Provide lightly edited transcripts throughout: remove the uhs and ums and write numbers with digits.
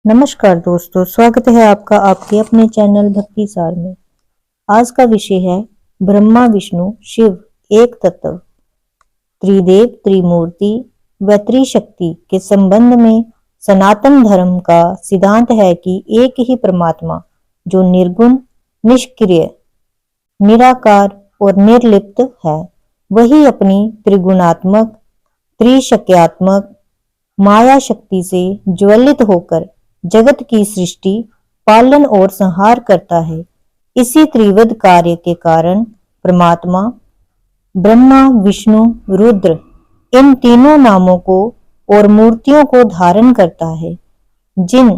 नमस्कार दोस्तों, स्वागत है आपका आपके अपने चैनल भक्ति सार में। आज का विषय है ब्रह्मा विष्णु शिव एक तत्व, त्रिदेव त्रिमूर्ति व त्रिशक्ति के संबंध में। सनातन धर्म का सिद्धांत है कि एक ही परमात्मा जो निर्गुण, निष्क्रिय, निराकार और निर्लिप्त है, वही अपनी त्रिगुणात्मक, त्रिशक्त्यात्मक माया शक्ति से ज्वलित होकर जगत की सृष्टि, पालन और संहार करता है। इसी त्रिविध कार्य के कारण परमात्मा ब्रह्मा विष्णु रुद्र इन तीनों नामों को और मूर्तियों को धारण करता है। जिन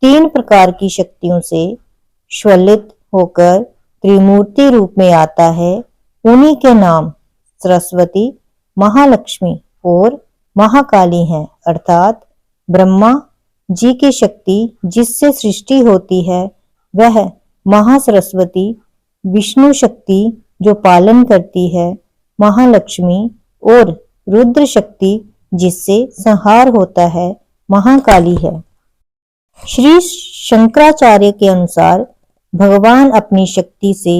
तीन प्रकार की शक्तियों से ज्वलित होकर त्रिमूर्ति रूप में आता है, उन्हीं के नाम सरस्वती, महालक्ष्मी और महाकाली हैं। अर्थात ब्रह्मा जी की शक्ति जिससे सृष्टि होती है वह महासरस्वती, विष्णु शक्ति जो पालन करती है महालक्ष्मी और रुद्र शक्ति जिससे संहार होता है महाकाली है। श्री शंकराचार्य के अनुसार भगवान अपनी शक्ति से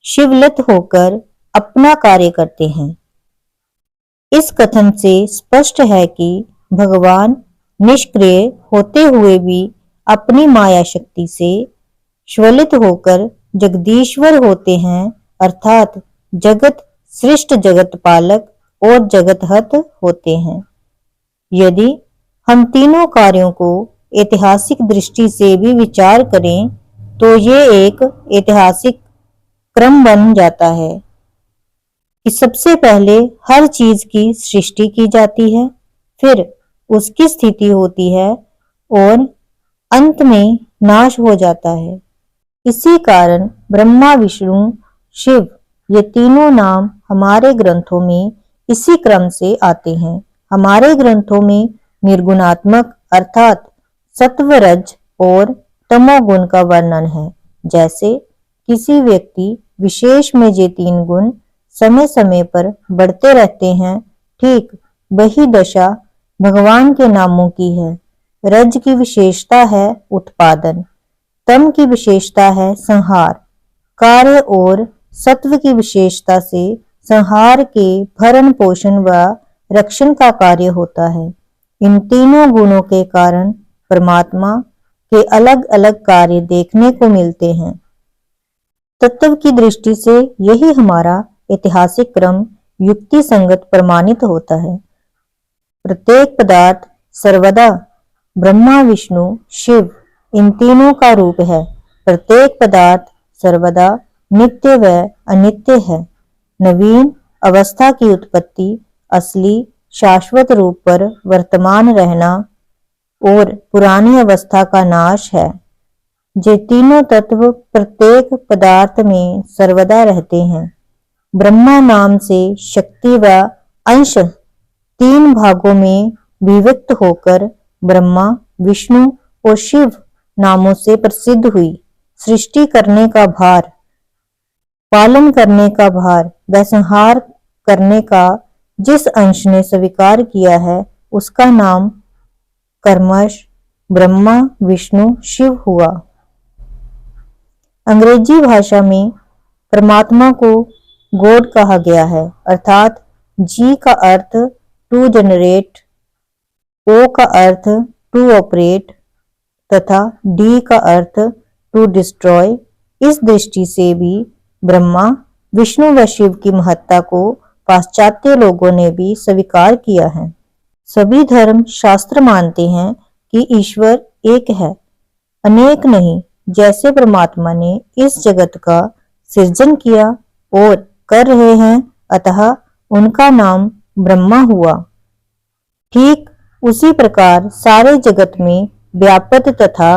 शिवलित होकर अपना कार्य करते हैं। इस कथन से स्पष्ट है कि भगवान निष्क्रिय होते हुए भी अपनी माया शक्ति से ज्वलित होकर जगदीश्वर होते हैं, अर्थात जगत सृष्ट, जगत पालक और जगतहत होते हैं। यदि हम तीनों कार्यों को ऐतिहासिक दृष्टि से भी विचार करें तो ये एक ऐतिहासिक क्रम बन जाता है कि सबसे पहले हर चीज की सृष्टि की जाती है, फिर उसकी स्थिति होती है और अंत में नाश हो जाता है। इसी कारण ब्रह्मा विष्णु शिव ये तीनों नाम हमारे ग्रंथों में इसी क्रम से आते हैं। हमारे ग्रंथों में निर्गुणात्मक अर्थात सत्व, रज और तमोगुण का वर्णन है। जैसे किसी व्यक्ति विशेष में ये तीन गुण समय समय पर बढ़ते रहते हैं, ठीक वही दशा भगवान के नामों की है। रज की विशेषता है उत्पादन, तम की विशेषता है संहार कार्य और सत्व की विशेषता से संहार के भरण पोषण व रक्षण का कार्य होता है। इन तीनों गुणों के कारण परमात्मा के अलग अलग कार्य देखने को मिलते हैं। तत्व की दृष्टि से यही हमारा ऐतिहासिक क्रम युक्ति संगत प्रमाणित होता है। प्रत्येक पदार्थ सर्वदा ब्रह्मा विष्णु शिव इन तीनों का रूप है। प्रत्येक पदार्थ सर्वदा नित्य व अनित्य है। नवीन अवस्था की उत्पत्ति, असली शाश्वत रूप पर वर्तमान रहना और पुरानी अवस्था का नाश है। ये तीनों तत्व प्रत्येक पदार्थ में सर्वदा रहते हैं। ब्रह्मा नाम से शक्ति व अंश तीन भागों में विभक्त होकर ब्रह्मा विष्णु और शिव नामों से प्रसिद्ध हुई। सृष्टि करने का भार, पालन करने का भार व संहार करने का जिस अंश ने स्वीकार किया है उसका नाम कर्मश ब्रह्मा विष्णु शिव हुआ। अंग्रेजी भाषा में परमात्मा को गॉड कहा गया है, अर्थात जी का अर्थ टू जनरेट, ओ का अर्थ टू ऑपरेट तथा डी का अर्थ टू डिस्ट्रॉय। इस दृष्टि से भी ब्रह्मा विष्णु व शिव की महत्ता को पाश्चात्य लोगों ने भी स्वीकार किया है। सभी धर्म शास्त्र मानते हैं कि ईश्वर एक है, अनेक नहीं। जैसे परमात्मा ने इस जगत का सृजन किया और कर रहे हैं, अतः उनका नाम ब्रह्मा हुआ। ठीक उसी प्रकार सारे जगत में व्यापक तथा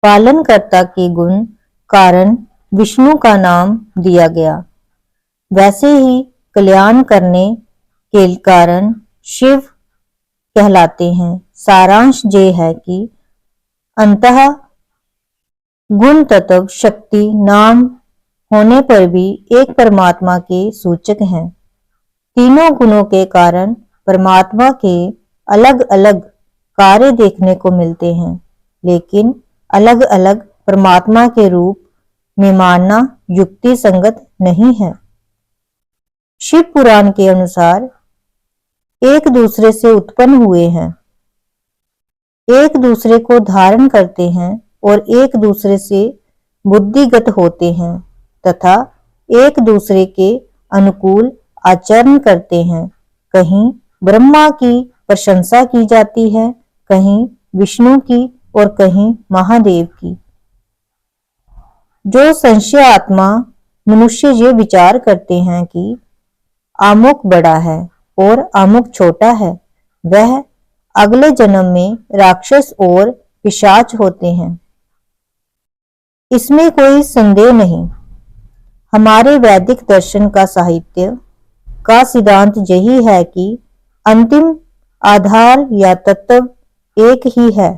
पालनकर्ता के गुण कारण विष्णु का नाम दिया गया। वैसे ही कल्याण करने के कारण शिव कहलाते हैं। सारांश ये है कि अंतः गुण तत्व शक्ति नाम होने पर भी एक परमात्मा के सूचक हैं। तीनों गुणों के कारण परमात्मा के अलग अलग कार्य देखने को मिलते हैं। लेकिन अलग अलग परमात्मा के रूप में मानना युक्ति संगत नहीं है। शिव पुराण के अनुसार एक दूसरे से उत्पन्न हुए हैं, एक दूसरे को धारण करते हैं और एक दूसरे से बुद्धिगत होते हैं तथा एक दूसरे के अनुकूल आचरण करते हैं। कहीं ब्रह्मा की प्रशंसा की जाती है, कहीं विष्णु की और कहीं महादेव की। जो संशय आत्मा मनुष्य ये विचार करते हैं कि अमुक बड़ा है और अमुक छोटा है, वह अगले जन्म में राक्षस और पिशाच होते हैं। इसमें कोई संदेह नहीं। हमारे वैदिक दर्शन का साहित्य का सिद्धांत यही है कि अंतिम आधार या तत्व एक ही है,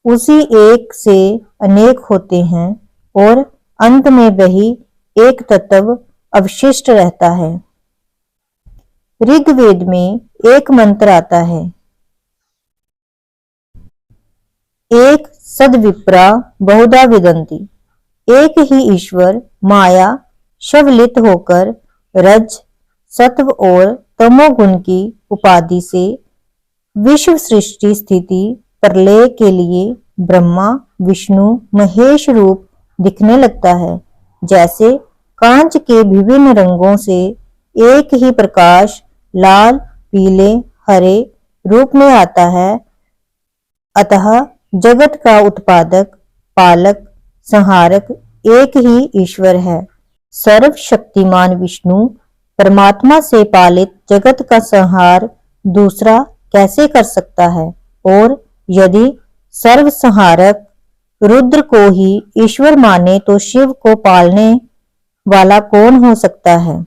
उसी एक से अनेक होते हैं और अंत में वही एक तत्व अवशिष्ट रहता है। ऋग्वेद में एक मंत्र आता है, एक सद्विप्रा बहुधा विदन्ति। एक ही ईश्वर माया शवलित होकर रज, सत्व और तमोगुण की उपाधि से विश्व सृष्टि स्थिति प्रलय के लिए ब्रह्मा विष्णु महेश रूप दिखने लगता है। जैसे कांच के विभिन्न रंगों से एक ही प्रकाश लाल, पीले, हरे रूप में आता है, अतः जगत का उत्पादक, पालक, संहारक एक ही ईश्वर है। सर्वशक्तिमान विष्णु परमात्मा से पालित जगत का संहार दूसरा कैसे कर सकता है? और यदि सर्वसंहारक रुद्र को ही ईश्वर माने तो शिव को पालने वाला कौन हो सकता है?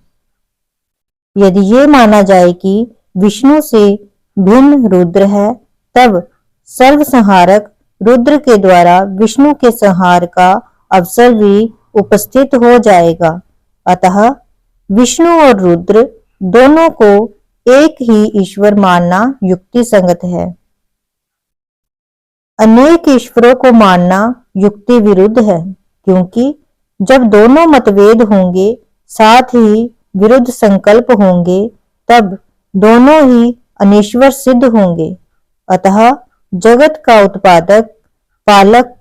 यदि ये माना जाए कि विष्णु से भिन्न रुद्र है, तब सर्वसंहारक रुद्र के द्वारा विष्णु के संहार का अवसर भी उपस्थित हो जाएगा। अतः विष्णु और रुद्र दोनों को एक ही ईश्वर मानना युक्ति संगत है। अनेक ईश्वरों को मानना युक्ति विरुद्ध है, क्योंकि जब दोनों मतभेद होंगे, साथ ही विरुद्ध संकल्प होंगे, तब दोनों ही अनीश्वर सिद्ध होंगे। अतः जगत का उत्पादक, पालक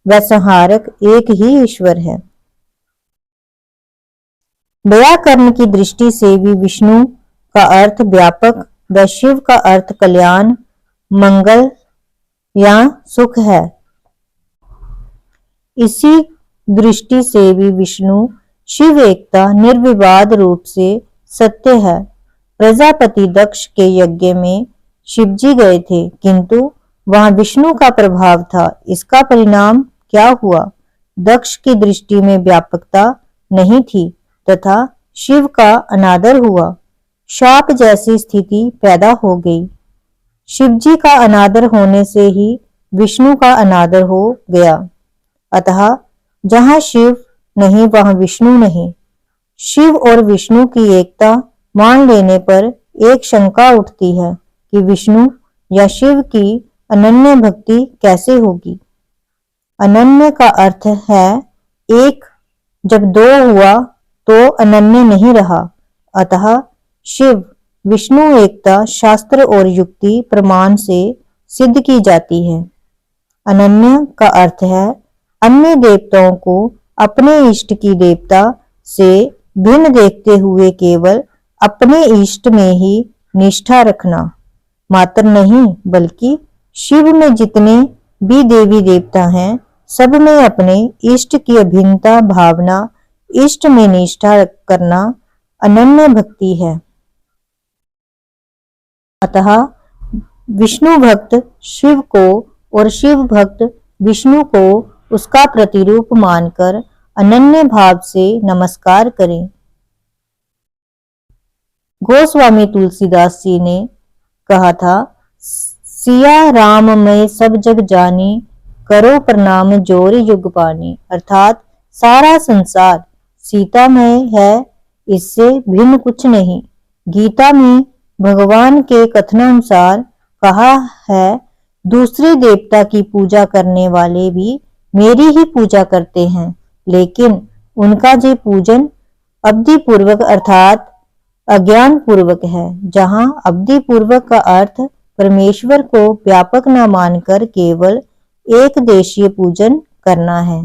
व संहारक एक ही ईश्वर है। व्याकरण की दृष्टि से भी विष्णु का अर्थ व्यापक व शिव का अर्थ कल्याण, मंगल या सुख है। इसी दृष्टि से भी विष्णु शिव एकता निर्विवाद रूप से सत्य है। प्रजापति दक्ष के यज्ञ में शिवजी गए थे, किंतु वहां विष्णु का प्रभाव था। इसका परिणाम क्या हुआ? दक्ष की दृष्टि में व्यापकता नहीं थी तथा शिव का अनादर हुआ। शाप जैसी स्थिति पैदा हो गई। शिवजी का अनादर होने से ही विष्णु का अनादर हो गया। अतः जहां शिव नहीं वहां विष्णु नहीं। शिव और विष्णु की एकता मान लेने पर एक शंका उठती है कि विष्णु या शिव की अनन्य भक्ति कैसे होगी। अनन्य का अर्थ है एक, जब दो हुआ तो अनन्य नहीं रहा। अतः शिव विष्णु एकता शास्त्र और युक्ति प्रमाण से सिद्ध की जाती है। अनन्य का अर्थ है अन्य देवताओं को अपने इष्ट की देवता से भिन्न देखते हुए केवल अपने इष्ट में ही निष्ठा रखना मात्र नहीं, बल्कि शिव में जितने भी देवी देवता हैं, सब में अपने इष्ट की अभिन्नता भावना, इष्ट में निष्ठा करना अनन्य भक्ति है। अतः विष्णु भक्त शिव को और शिव भक्त विष्णु को उसका प्रतिरूप मानकर अनन्य भाव से नमस्कार करें। गोस्वामी तुलसीदास जी ने कहा था, सिया राम मैं सब जग जानी, करो प्रणाम जोरी युग पानी। अर्थात सारा संसार सीता में है, इससे भिन्न कुछ नहीं। गीता में भगवान के कथनानुसार कहा है, दूसरे देवता की पूजा करने वाले भी मेरी ही पूजा करते हैं, लेकिन उनका जो पूजन अवधि पूर्वक अर्थात अज्ञान पूर्वक है। जहाँ अवधि पूर्वक का अर्थ परमेश्वर को व्यापक न मानकर केवल एक देशीय पूजन करना है।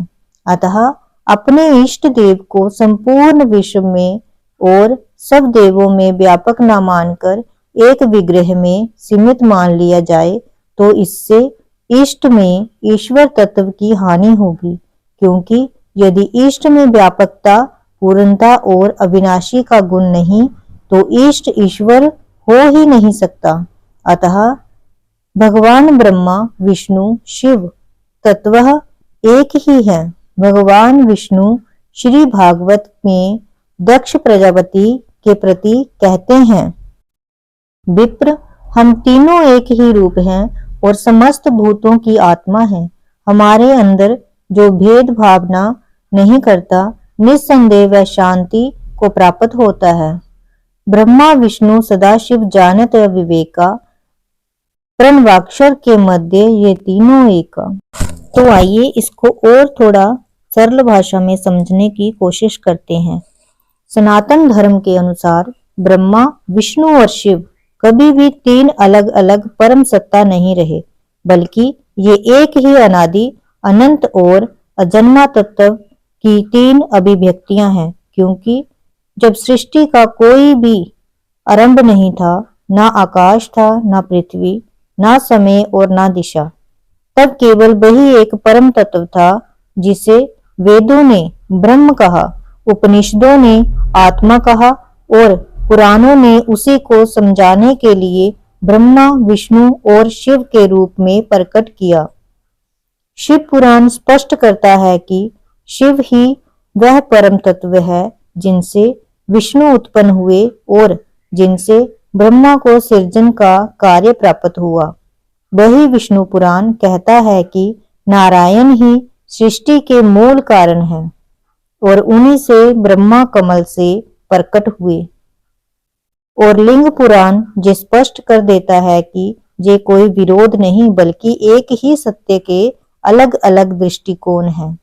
अतः अपने इष्ट देव को संपूर्ण विश्व में और सब देवों में व्यापक न मानकर एक विग्रह में सीमित मान लिया जाए तो इससे इष्ट में ईश्वर तत्व की हानि होगी, क्योंकि यदि इष्ट में व्यापकता, पूर्णता और अविनाशी का गुण नहीं तो इष्ट ईश्वर हो ही नहीं सकता। अतः भगवान ब्रह्मा विष्णु शिव तत्वः एक ही है। भगवान विष्णु श्री भागवत में दक्ष प्रजापति के प्रति कहते हैं, विप्र, हम तीनों एक ही रूप हैं और समस्त भूतों की आत्मा है। हमारे अंदर जो भेद भावना नहीं करता, निस्संदेह वह शांति को प्राप्त होता है। ब्रह्मा विष्णु सदाशिव जानत विवेका, प्रणवाक्षर के मध्य ये तीनों एक। तो आइए इसको और थोड़ा सरल भाषा में समझने की कोशिश करते हैं। सनातन धर्म के अनुसार ब्रह्मा विष्णु और शिव कभी भी तीन अलग अलग परम सत्ता नहीं रहे, बल्कि ये एक ही अनादि अनंत और अजन्मा तत्व की तीन अभिव्यक्तियां हैं। क्योंकि जब सृष्टि का कोई भी आरंभ नहीं था, ना आकाश था, ना पृथ्वी, ना समय और ना दिशा, तब केवल वही एक परम तत्व था जिसे वेदों ने ब्रह्म कहा, उपनिषदों ने आत्मा कहा और पुराणों ने उसी को समझाने के लिए ब्रह्मा विष्णु और शिव के रूप में प्रकट किया। शिव पुराण स्पष्ट करता है कि शिव ही वह परम तत्व है जिनसे विष्णु उत्पन्न हुए और जिनसे ब्रह्मा को सृजन का कार्य प्राप्त हुआ। वही विष्णु पुराण कहता है कि नारायण ही सृष्टि के मूल कारण हैं और उन्हीं से ब्रह्मा कमल से प्रकट हुए। और लिंग पुराण जो स्पष्ट कर देता है कि ये कोई विरोध नहीं बल्कि एक ही सत्य के अलग अलग दृष्टिकोण हैं।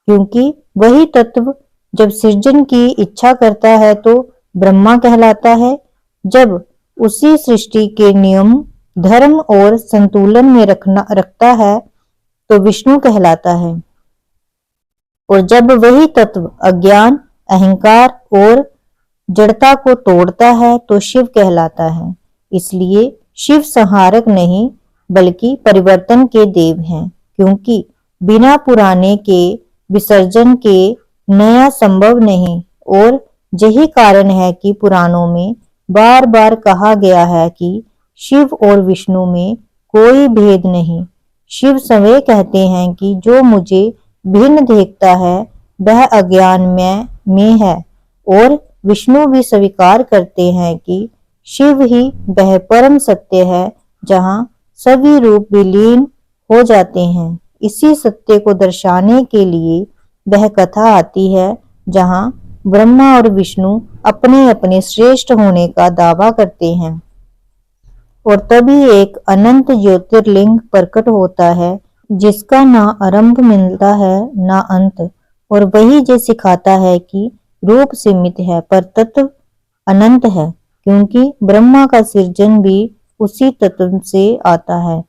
क्योंकि वही तत्व जब सृजन की इच्छा करता है तो ब्रह्मा कहलाता है, जब उसी सृष्टि के नियम धर्म और संतुलन में रखता है तो विष्णु कहलाता है, और जब वही तत्व अज्ञान अहंकार और जड़ता को तोड़ता है तो शिव कहलाता है। इसलिए शिव संहारक नहीं बल्कि परिवर्तन के देव हैं, क्योंकि बिना पुराने के विसर्जन के नया संभव नहीं। और यही कारण है कि पुराणों में बार बार कहा गया है कि शिव और विष्णु में कोई भेद नहीं। शिव स्वयं कहते हैं कि जो मुझे भिन्न देखता है वह अज्ञान में है, और विष्णु भी स्वीकार करते हैं कि शिव ही वह परम सत्य है जहाँ सभी रूप विलीन हो जाते हैं। इसी सत्य को दर्शाने के लिए वह कथा आती है जहाँ ब्रह्मा और विष्णु अपने अपने श्रेष्ठ होने का दावा करते हैं और तभी एक अनंत ज्योतिर्लिंग प्रकट होता है जिसका ना आरंभ मिलता है ना अंत, और वही जो सिखाता है कि रूप सीमित है पर तत्व अनंत है, क्योंकि ब्रह्मा का सृजन भी उसी तत्व से आता है,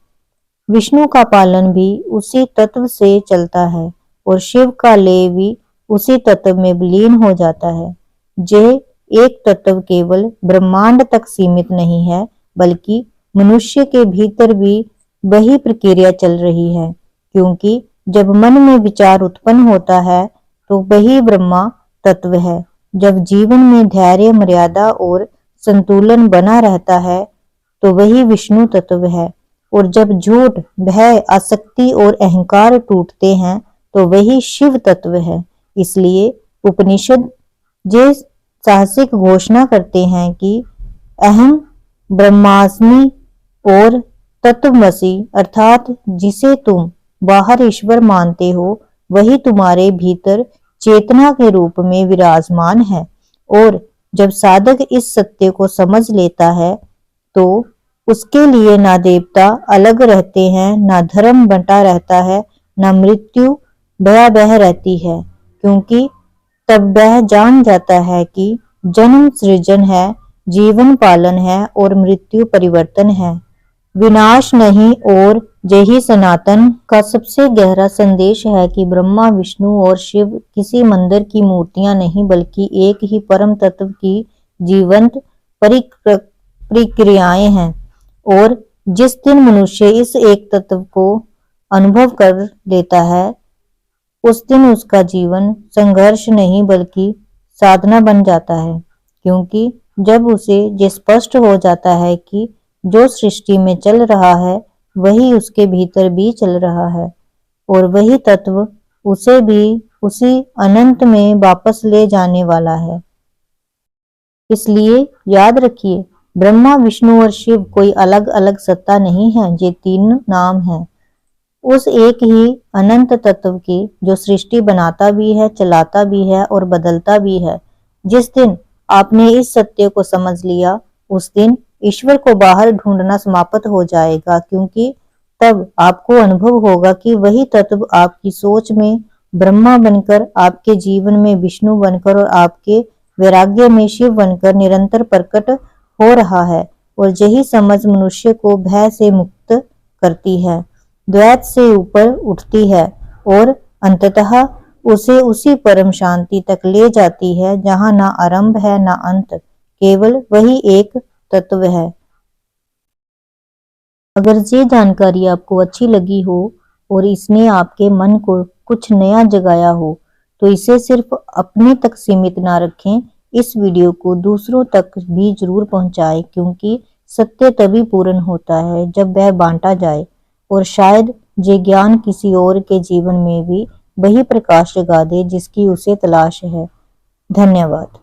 विष्णु का पालन भी उसी तत्व से चलता है और शिव का लय भी उसी तत्व में विलीन हो जाता है। यह एक तत्व केवल ब्रह्मांड तक सीमित नहीं है बल्कि मनुष्य के भीतर भी वही प्रक्रिया चल रही है, क्योंकि जब मन में विचार उत्पन्न होता है तो वही ब्रह्मा तत्व है। जब जीवन में धैर्य मर्यादा और संतुलन बना रहता है तो वही विष्णु तत्व है, और जब झूठ भय आसक्ति और अहंकार टूटते हैं तो वही शिव तत्व है। इसलिए उपनिषद जे साहसिक घोषणा करते हैं कि अहम ब्रह्मास्मि और तत्वमसि, अर्थात जिसे तुम बाहर ईश्वर मानते हो वही तुम्हारे भीतर चेतना के रूप में विराजमान है। और जब साधक इस सत्य को समझ लेता है तो उसके लिए ना देवता अलग रहते हैं, ना धर्म बंटा रहता है, ना मृत्यु भयावह रहती है, क्योंकि तब वह जान जाता है कि जन्म सृजन है, जीवन पालन है और मृत्यु परिवर्तन है, विनाश नहीं। और यही सनातन का सबसे गहरा संदेश है कि ब्रह्मा, विष्णु और शिव किसी मंदिर की मूर्तियां नहीं, बल्कि एक ही परम तत्व की जीवंत प्रक्रियाएं हैं। और जिस दिन मनुष्य इस एक तत्व को अनुभव कर लेता है, उस दिन उसका जीवन संघर्ष नहीं बल्कि साधना बन जाता है, क्योंकि जब उसे ये स्पष्ट हो जाता है कि जो सृष्टि में चल रहा है वही उसके भीतर भी चल रहा है और वही तत्व उसे भी उसी अनंत में वापस ले जाने वाला है। इसलिए याद रखिए, ब्रह्मा, विष्णु और शिव कोई अलग अलग सत्ता नहीं है, ये तीन नाम हैं उस एक ही अनंत तत्व के, जो सृष्टि बनाता भी है, चलाता भी है और बदलता भी है। जिस दिन आपने इस सत्य को समझ लिया, उस दिन ईश्वर को बाहर ढूंढना समाप्त हो जाएगा, क्योंकि तब आपको अनुभव होगा कि वही तत्व आपकी सोच में ब्रह्मा बनकर, आपके जीवन में विष्णु बनकर और आपके वैराग्य में शिव बनकर निरंतर प्रकट हो रहा है। और यही समझ मनुष्य को भय से मुक्त करती है, द्वैत से ऊपर उठती है और अंततः उसे उसी परम शांति तक ले जाती है जहां ना आरंभ है ना अंत, केवल वही एक तत्व है। अगर ये जानकारी आपको अच्छी लगी हो और इसने आपके मन को कुछ नया जगाया हो, तो इसे सिर्फ अपने तक सीमित ना रखें, इस वीडियो को दूसरों तक भी जरूर पहुंचाएं, क्योंकि सत्य तभी पूर्ण होता है जब वह बांटा जाए। और शायद ये ज्ञान किसी और के जीवन में भी वही प्रकाश जगा दे जिसकी उसे तलाश है। धन्यवाद।